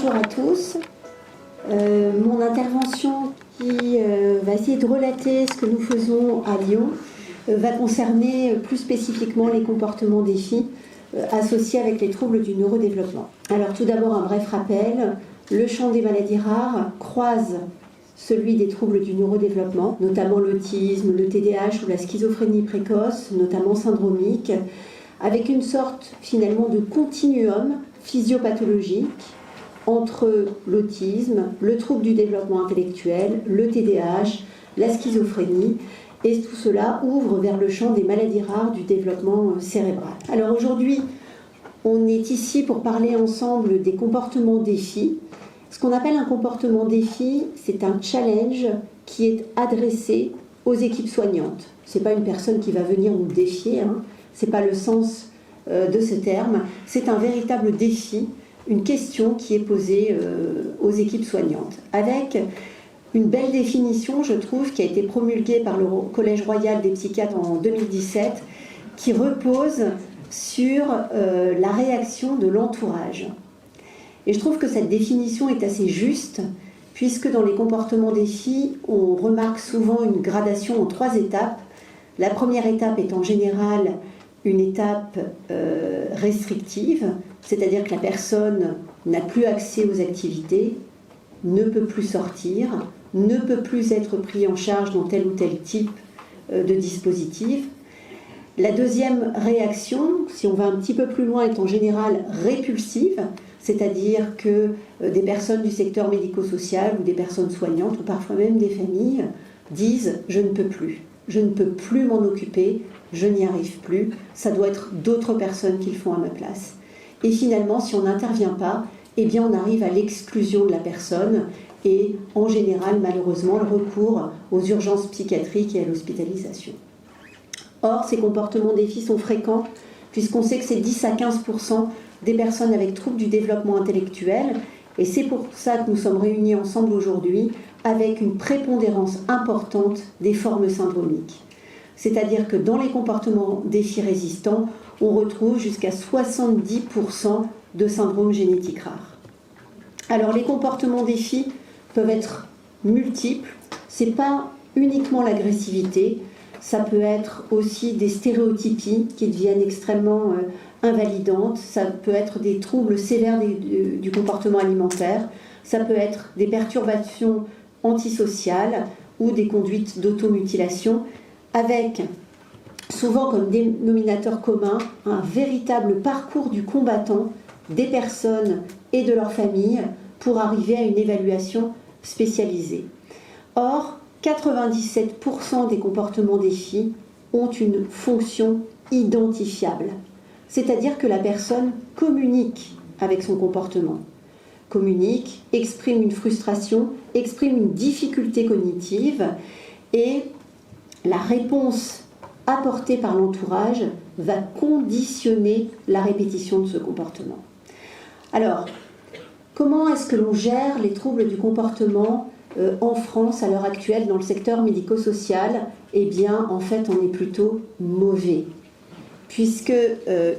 bonjour à tous. Mon intervention qui va essayer de relater ce que nous faisons à Lyon va concerner plus spécifiquement les comportements défis associés avec les troubles du neurodéveloppement. Alors tout d'abord un bref rappel, le champ des maladies rares croise celui des troubles du neurodéveloppement, notamment l'autisme, le TDAH ou la schizophrénie précoce, notamment syndromique, avec une sorte finalement de continuum physiopathologique entre l'autisme, le trouble du développement intellectuel, le TDAH, la schizophrénie, et tout cela ouvre vers le champ des maladies rares du développement cérébral. Alors aujourd'hui, on est ici pour parler ensemble des comportements défis. Ce qu'on appelle un comportement défi, c'est un challenge qui est adressé aux équipes soignantes. Ce n'est pas une personne qui va venir nous défier, ce n'est pas le sens de ce terme, c'est un véritable défi, une question qui est posée aux équipes soignantes, avec une belle définition, je trouve, qui a été promulguée par le Collège royal des psychiatres en 2017, qui repose sur la réaction de l'entourage. Et je trouve que cette définition est assez juste, puisque dans les comportements défis, on remarque souvent une gradation en 3 étapes. La première étape est en général une étape restrictive, c'est-à-dire que la personne n'a plus accès aux activités, ne peut plus sortir, ne peut plus être pris en charge dans tel ou tel type de dispositif. La deuxième réaction, si on va un petit peu plus loin, est en général répulsive, c'est-à-dire que des personnes du secteur médico-social ou des personnes soignantes, ou parfois même des familles, disent « je ne peux plus m'en occuper, je n'y arrive plus, ça doit être d'autres personnes qui le font à ma place ». Et finalement, si on n'intervient pas, eh bien on arrive à l'exclusion de la personne et en général, malheureusement, le recours aux urgences psychiatriques et à l'hospitalisation. Or, ces comportements défis sont fréquents puisqu'on sait que c'est 10 à 15% des personnes avec troubles du développement intellectuel et c'est pour ça que nous sommes réunis ensemble aujourd'hui avec une prépondérance importante des formes syndromiques. C'est-à-dire que dans les comportements défis résistants, on retrouve jusqu'à 70% de syndromes génétiques rares. Alors les comportements défis peuvent être multiples, c'est pas uniquement l'agressivité, ça peut être aussi des stéréotypies qui deviennent extrêmement invalidantes, ça peut être des troubles sévères du comportement alimentaire, ça peut être des perturbations antisociales ou des conduites d'automutilation, avec souvent comme dénominateur commun un véritable parcours du combattant des personnes et de leurs familles pour arriver à une évaluation spécialisée. Or, 97% des comportements défis ont une fonction identifiable, c'est-à-dire que la personne communique avec son comportement, communique, exprime une frustration, exprime une difficulté cognitive et la réponse apportée par l'entourage va conditionner la répétition de ce comportement. Alors, comment est-ce que l'on gère les troubles du comportement en France à l'heure actuelle dans le secteur médico-social? Eh bien, en fait, on est plutôt mauvais. Puisque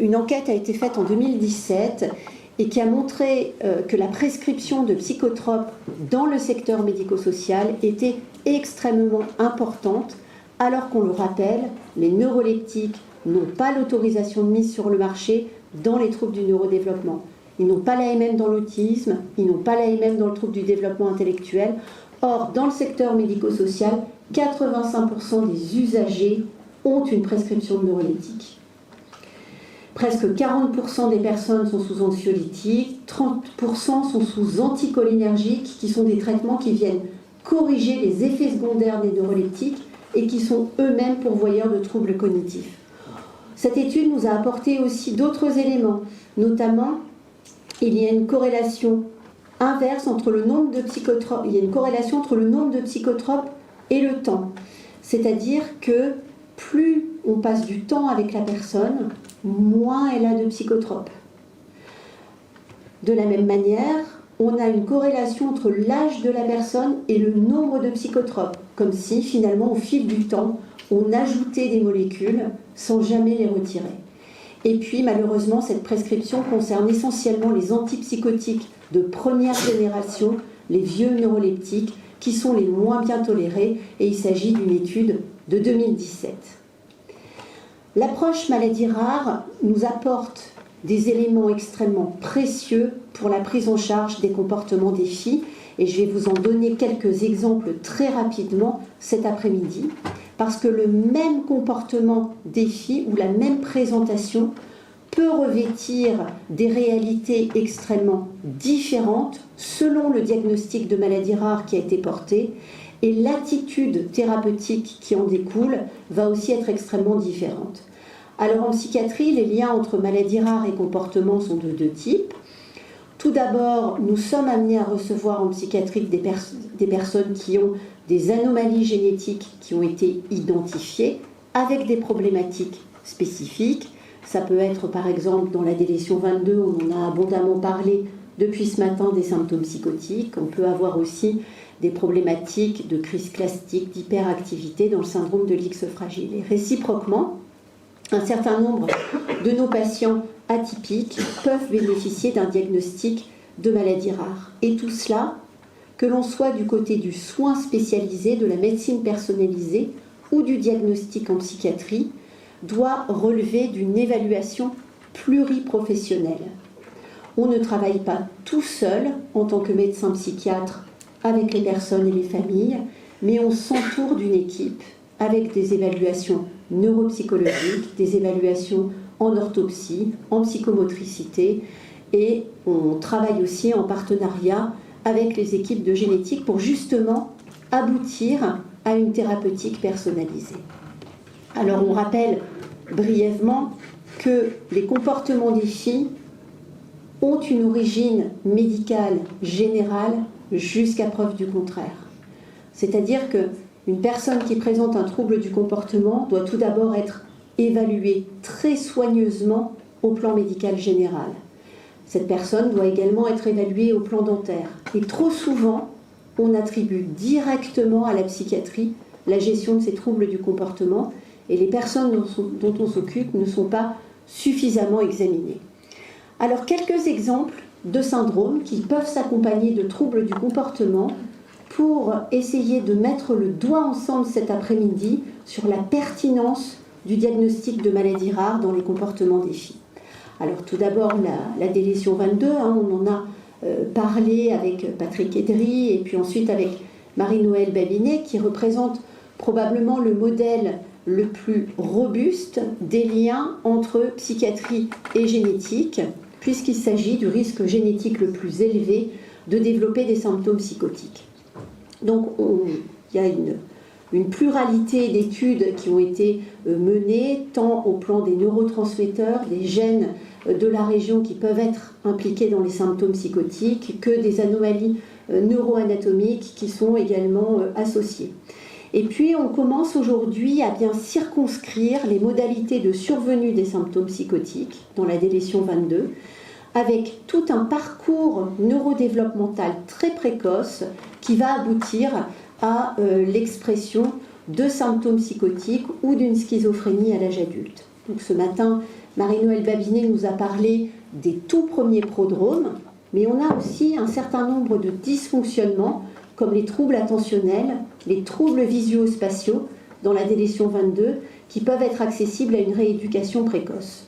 une enquête a été faite en 2017 et qui a montré que la prescription de psychotropes dans le secteur médico-social était extrêmement importante, alors qu'on le rappelle, les neuroleptiques n'ont pas l'autorisation de mise sur le marché dans les troubles du neurodéveloppement. Ils n'ont pas l'AMM dans l'autisme, ils n'ont pas l'AMM dans le trouble du développement intellectuel. Or, dans le secteur médico-social, 85% des usagers ont une prescription de neuroleptique. Presque 40% des personnes sont sous anxiolytiques, 30% sont sous anticholinergiques, qui sont des traitements qui viennent corriger les effets secondaires des neuroleptiques et qui sont eux-mêmes pourvoyeurs de troubles cognitifs. Cette étude nous a apporté aussi d'autres éléments, notamment il y a une corrélation inverse entre le nombre de psychotropes, il y a une corrélation entre le nombre de psychotropes et le temps. C'est-à-dire que plus on passe du temps avec la personne, moins elle a de psychotropes. De la même manière, on a une corrélation entre l'âge de la personne et le nombre de psychotropes, comme si finalement au fil du temps, on ajoutait des molécules sans jamais les retirer. Et puis malheureusement, cette prescription concerne essentiellement les antipsychotiques de première génération, les vieux neuroleptiques, qui sont les moins bien tolérés, et il s'agit d'une étude de 2017. L'approche maladie rare nous apporte des éléments extrêmement précieux pour la prise en charge des comportements défis, et je vais vous en donner quelques exemples très rapidement cet après-midi, parce que le même comportement défi ou la même présentation peut revêtir des réalités extrêmement différentes selon le diagnostic de maladie rare qui a été porté, et l'attitude thérapeutique qui en découle va aussi être extrêmement différente. Alors en psychiatrie, les liens entre maladie rare et comportement sont de deux types. Tout d'abord, nous sommes amenés à recevoir en psychiatrie des personnes qui ont des anomalies génétiques qui ont été identifiées avec des problématiques spécifiques. Ça peut être par exemple dans la délétion 22, on en a abondamment parlé depuis ce matin, des symptômes psychotiques. On peut avoir aussi des problématiques de crise clastique, d'hyperactivité dans le syndrome de l'X fragile. Et réciproquement, un certain nombre de nos patients atypiques peuvent bénéficier d'un diagnostic de maladie rare. Et tout cela, que l'on soit du côté du soin spécialisé, de la médecine personnalisée ou du diagnostic en psychiatrie, doit relever d'une évaluation pluriprofessionnelle. On ne travaille pas tout seul en tant que médecin psychiatre avec les personnes et les familles, mais on s'entoure d'une équipe avec des évaluations neuropsychologiques, des évaluations en orthopsie, en psychomotricité, et on travaille aussi en partenariat avec les équipes de génétique pour justement aboutir à une thérapeutique personnalisée. Alors on rappelle brièvement que les comportements défis ont une origine médicale générale jusqu'à preuve du contraire. C'est-à-dire qu'une personne qui présente un trouble du comportement doit tout d'abord être évaluée très soigneusement au plan médical général. Cette personne doit également être évaluée au plan dentaire. Et trop souvent, on attribue directement à la psychiatrie la gestion de ces troubles du comportement, et les personnes dont on s'occupe ne sont pas suffisamment examinées. Alors, quelques exemples de syndromes qui peuvent s'accompagner de troubles du comportement pour essayer de mettre le doigt ensemble cet après-midi sur la pertinence du diagnostic de maladie rare dans les comportements défis. Alors tout d'abord la délétion 22, on en a parlé avec Patrick Edry et puis ensuite avec Marie-Noëlle Babinet, qui représente probablement le modèle le plus robuste des liens entre psychiatrie et génétique, puisqu'il s'agit du risque génétique le plus élevé de développer des symptômes psychotiques. Donc il y a une pluralité d'études qui ont été menées, tant au plan des neurotransmetteurs, des gènes de la région qui peuvent être impliqués dans les symptômes psychotiques, que des anomalies neuroanatomiques qui sont également associées. Et puis on commence aujourd'hui à bien circonscrire les modalités de survenue des symptômes psychotiques dans la délétion 22, avec tout un parcours neurodéveloppemental très précoce qui va aboutir à l'expression de symptômes psychotiques ou d'une schizophrénie à l'âge adulte. Donc ce matin, Marie-Noëlle Babinet nous a parlé des tout premiers prodromes, mais on a aussi un certain nombre de dysfonctionnements comme les troubles attentionnels, les troubles visuospatiaux dans la délétion 22 qui peuvent être accessibles à une rééducation précoce.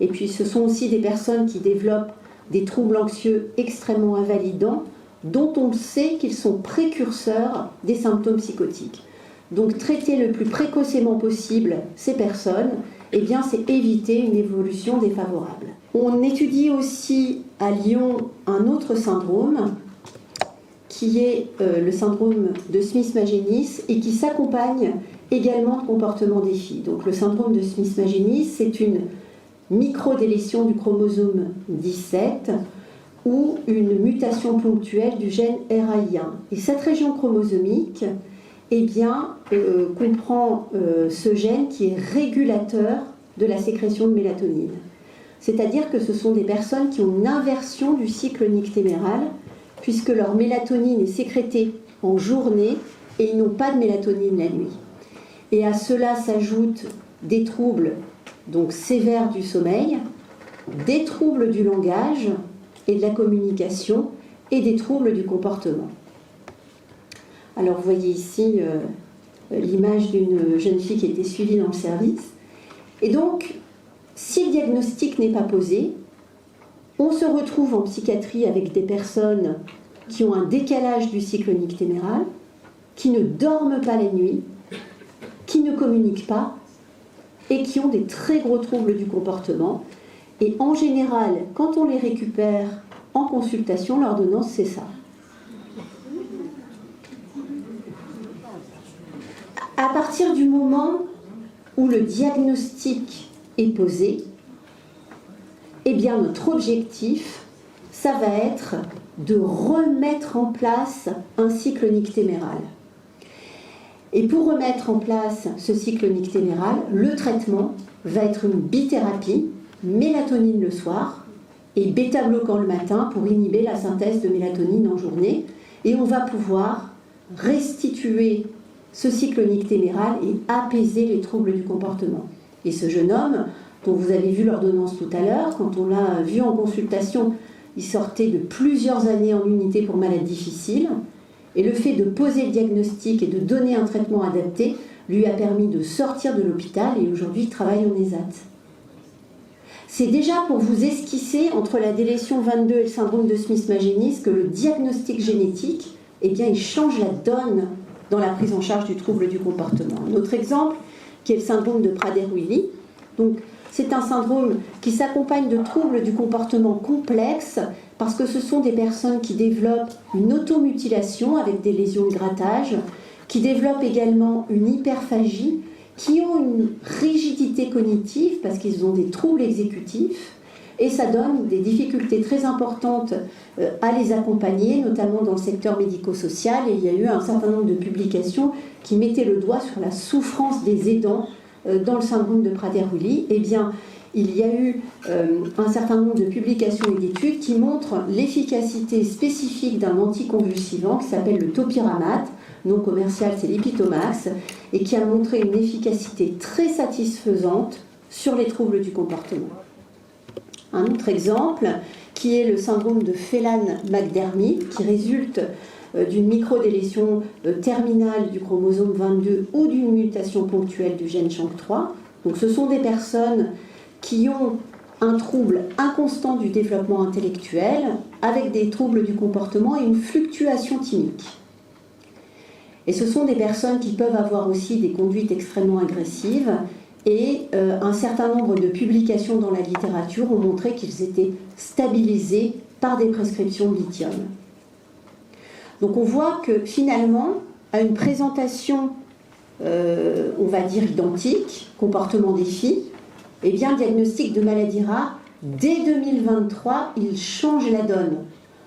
Et puis ce sont aussi des personnes qui développent des troubles anxieux extrêmement invalidants dont on sait qu'ils sont précurseurs des symptômes psychotiques. Donc traiter le plus précocement possible ces personnes, eh bien, c'est éviter une évolution défavorable. On étudie aussi à Lyon un autre syndrome qui est le syndrome de Smith-Magenis et qui s'accompagne également de comportements défis. Donc le syndrome de Smith-Magenis, c'est une microdélétion du chromosome 17 ou une mutation ponctuelle du gène RAI1. Et cette région chromosomique comprend ce gène qui est régulateur de la sécrétion de mélatonine. C'est-à-dire que ce sont des personnes qui ont une inversion du cycle nictéméral, puisque leur mélatonine est sécrétée en journée et ils n'ont pas de mélatonine la nuit. Et à cela s'ajoutent des troubles donc sévères du sommeil, des troubles du langage et de la communication et des troubles du comportement. Alors vous voyez ici l'image d'une jeune fille qui a été suivie dans le service. Et donc, si le diagnostic n'est pas posé, on se retrouve en psychiatrie avec des personnes qui ont un décalage du cycle nictéméral, qui ne dorment pas la nuit, qui ne communiquent pas et qui ont des très gros troubles du comportement. Et en général, quand on les récupère en consultation, l'ordonnance, c'est ça. À partir du moment où le diagnostic est posé, eh bien notre objectif, ça va être de remettre en place un cycle nictéméral. Et pour remettre en place ce cycle nictéméral, le traitement va être une bithérapie, mélatonine le soir et bêta-bloquant le matin pour inhiber la synthèse de mélatonine en journée. Et on va pouvoir restituer ce cycle nictéméral et apaiser les troubles du comportement. Et ce jeune homme, dont vous avez vu l'ordonnance tout à l'heure, quand on l'a vu en consultation, il sortait de plusieurs années en unité pour malades difficiles. Et le fait de poser le diagnostic et de donner un traitement adapté lui a permis de sortir de l'hôpital et aujourd'hui il travaille en ESAT. C'est déjà pour vous esquisser entre la délétion 22 et le syndrome de Smith-Magenis que le diagnostic génétique, eh bien, il change la donne dans la prise en charge du trouble du comportement. Un autre exemple, qui est le syndrome de Prader-Willi. Donc, c'est un syndrome qui s'accompagne de troubles du comportement complexes parce que ce sont des personnes qui développent une automutilation avec des lésions de grattage, qui développent également une hyperphagie, qui ont une rigidité cognitive parce qu'ils ont des troubles exécutifs et ça donne des difficultés très importantes à les accompagner, notamment dans le secteur médico-social. Et il y a eu un certain nombre de publications qui mettaient le doigt sur la souffrance des aidants dans le syndrome de Prader-Willi. Eh bien, il y a eu un certain nombre de publications et d'études qui montrent l'efficacité spécifique d'un anticonvulsivant qui s'appelle le topiramate, non commercial c'est l'Epitomax, et qui a montré une efficacité très satisfaisante sur les troubles du comportement. Un autre exemple, qui est le syndrome de Phelan-McDermid, qui résulte d'une microdélétion terminale du chromosome 22 ou d'une mutation ponctuelle du gène CHANK3. Donc ce sont des personnes qui ont un trouble inconstant du développement intellectuel avec des troubles du comportement et une fluctuation thymique. Et ce sont des personnes qui peuvent avoir aussi des conduites extrêmement agressives et un certain nombre de publications dans la littérature ont montré qu'ils étaient stabilisés par des prescriptions de lithium. Donc on voit que finalement, à une présentation, on va dire identique, comportement des filles, eh bien, le diagnostic de maladie rare, dès 2023, il change la donne.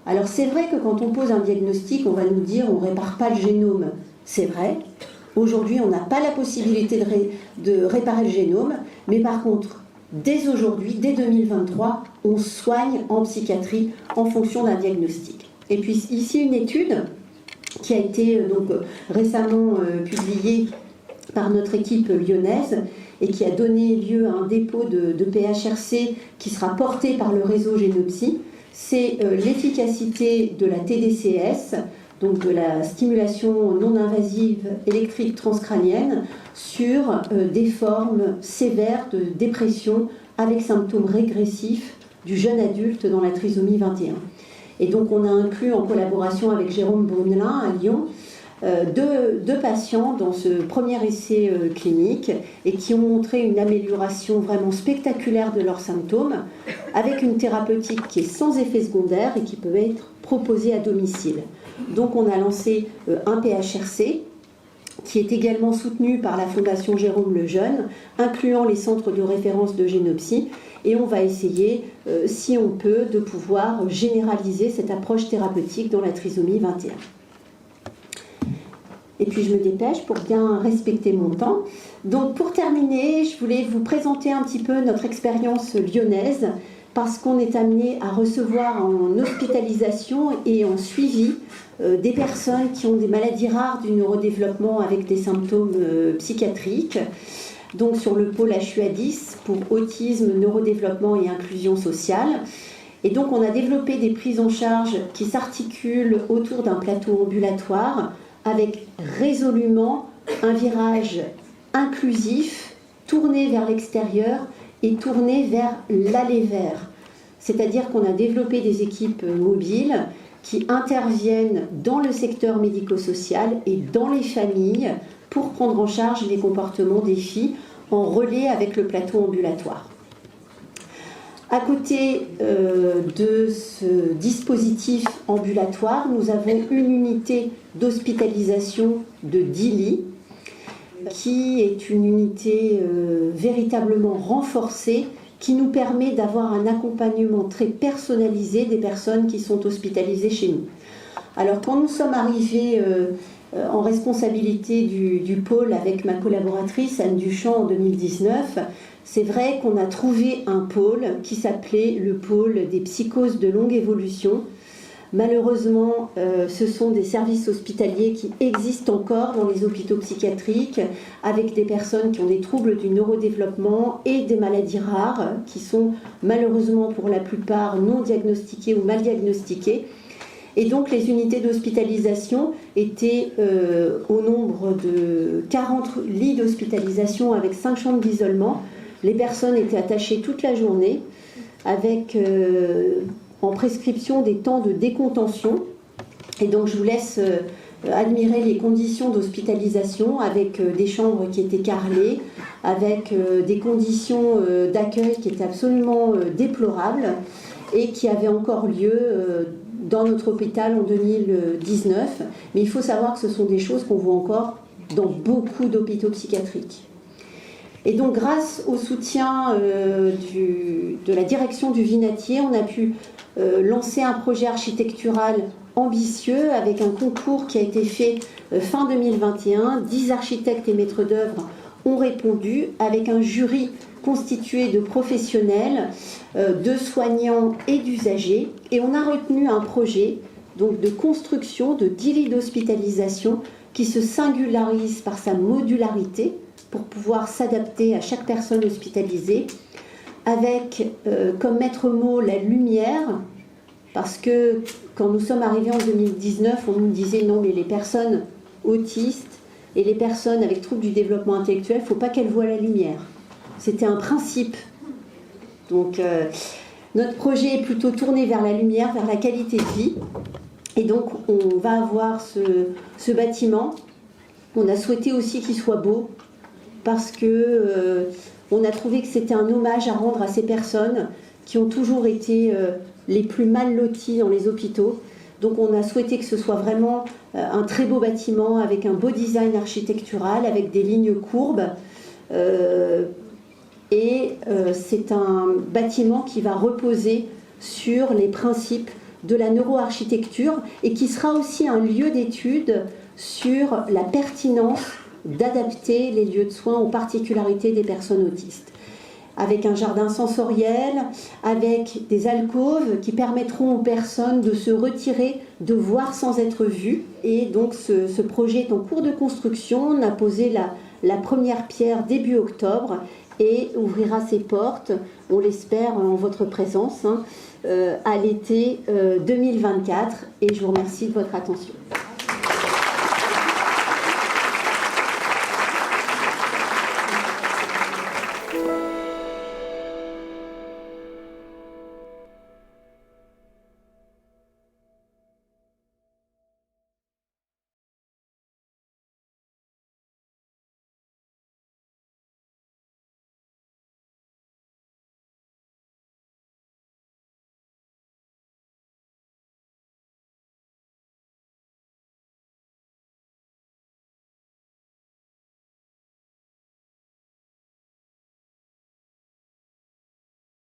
Alors c'est vrai que quand on pose un diagnostic, on va nous dire on ne répare pas le génome. C'est vrai. Aujourd'hui, on n'a pas la possibilité de réparer le génome, mais par contre, dès aujourd'hui, dès 2023, on soigne en psychiatrie en fonction d'un diagnostic. Et puis ici, une étude qui a été donc récemment publiée par notre équipe lyonnaise et qui a donné lieu à un dépôt de PHRC qui sera porté par le réseau Génopsy, c'est l'efficacité de la TDCS, donc de la stimulation non invasive électrique transcrânienne, sur des formes sévères de dépression avec symptômes régressifs du jeune adulte dans la trisomie 21. Et donc on a inclus en collaboration avec Jérôme Brunelin à Lyon deux patients dans ce premier essai clinique et qui ont montré une amélioration vraiment spectaculaire de leurs symptômes avec une thérapeutique qui est sans effet secondaire et qui peut être proposée à domicile. Donc on a lancé un PHRC qui est également soutenu par la Fondation Jérôme Lejeune, incluant les centres de référence de Génopsy, et on va essayer, si on peut, de pouvoir généraliser cette approche thérapeutique dans la trisomie 21. Et puis je me dépêche pour bien respecter mon temps. Donc pour terminer, je voulais vous présenter un petit peu notre expérience lyonnaise, parce qu'on est amené à recevoir en hospitalisation et en suivi des personnes qui ont des maladies rares du neurodéveloppement avec des symptômes psychiatriques. donc sur le pôle HUA10 pour autisme, neurodéveloppement et inclusion sociale. Et donc on a développé des prises en charge qui s'articulent autour d'un plateau ambulatoire avec résolument un virage inclusif, tourné vers l'extérieur et tourné vers l'aller vers. C'est-à-dire qu'on a développé des équipes mobiles qui interviennent dans le secteur médico-social et dans les familles pour prendre en charge les comportements des filles en relais avec le plateau ambulatoire. À côté de ce dispositif ambulatoire, nous avons une unité d'hospitalisation de 10 lits qui est une unité véritablement renforcée qui nous permet d'avoir un accompagnement très personnalisé des personnes qui sont hospitalisées chez nous. Alors quand nous sommes arrivés en responsabilité du pôle avec ma collaboratrice Anne Duchamp en 2019, c'est vrai qu'on a trouvé un pôle qui s'appelait le pôle des psychoses de longue évolution. Malheureusement, ce sont des services hospitaliers qui existent encore dans les hôpitaux psychiatriques avec des personnes qui ont des troubles du neurodéveloppement et des maladies rares qui sont malheureusement pour la plupart non diagnostiquées ou mal diagnostiquées. Et donc les unités d'hospitalisation étaient au nombre de 40 lits d'hospitalisation avec 5 chambres d'isolement. Les personnes étaient attachées toute la journée avec en prescription des temps de décontention. Et donc je vous laisse admirer les conditions d'hospitalisation avec des chambres qui étaient carrelées, avec des conditions d'accueil qui étaient absolument déplorables et qui avaient encore lieu dans notre hôpital en 2019. Mais il faut savoir que ce sont des choses qu'on voit encore dans beaucoup d'hôpitaux psychiatriques. Et donc grâce au soutien de la direction du Vinatier, on a pu lancer un projet architectural ambitieux avec un concours qui a été fait fin 2021. 10 architectes et maîtres d'œuvre ont répondu avec un jury constitué de professionnels, de soignants et d'usagers. Et on a retenu un projet donc, de construction de 10 lits d'hospitalisation qui se singularise par sa modularité pour pouvoir s'adapter à chaque personne hospitalisée, avec comme maître mot la lumière, parce que quand nous sommes arrivés en 2019, on nous disait non mais les personnes autistes et les personnes avec troubles du développement intellectuel, il ne faut pas qu'elles voient la lumière. C'était un principe. Donc notre projet est plutôt tourné vers la lumière, vers la qualité de vie. Et donc on va avoir ce bâtiment. On a souhaité aussi qu'il soit beau, parce que on a trouvé que c'était un hommage à rendre à ces personnes qui ont toujours été les plus mal loties dans les hôpitaux. Donc on a souhaité que ce soit vraiment un très beau bâtiment avec un beau design architectural, avec des lignes courbes. C'est un bâtiment qui va reposer sur les principes de la neuroarchitecture et qui sera aussi un lieu d'étude sur la pertinence d'adapter les lieux de soins aux particularités des personnes autistes. Avec un jardin sensoriel, avec des alcôves qui permettront aux personnes de se retirer, de voir sans être vues. Et donc ce projet est en cours de construction. On a posé la première pierre début octobre et ouvrira ses portes, on l'espère en votre présence, à l'été 2024. Et je vous remercie de votre attention.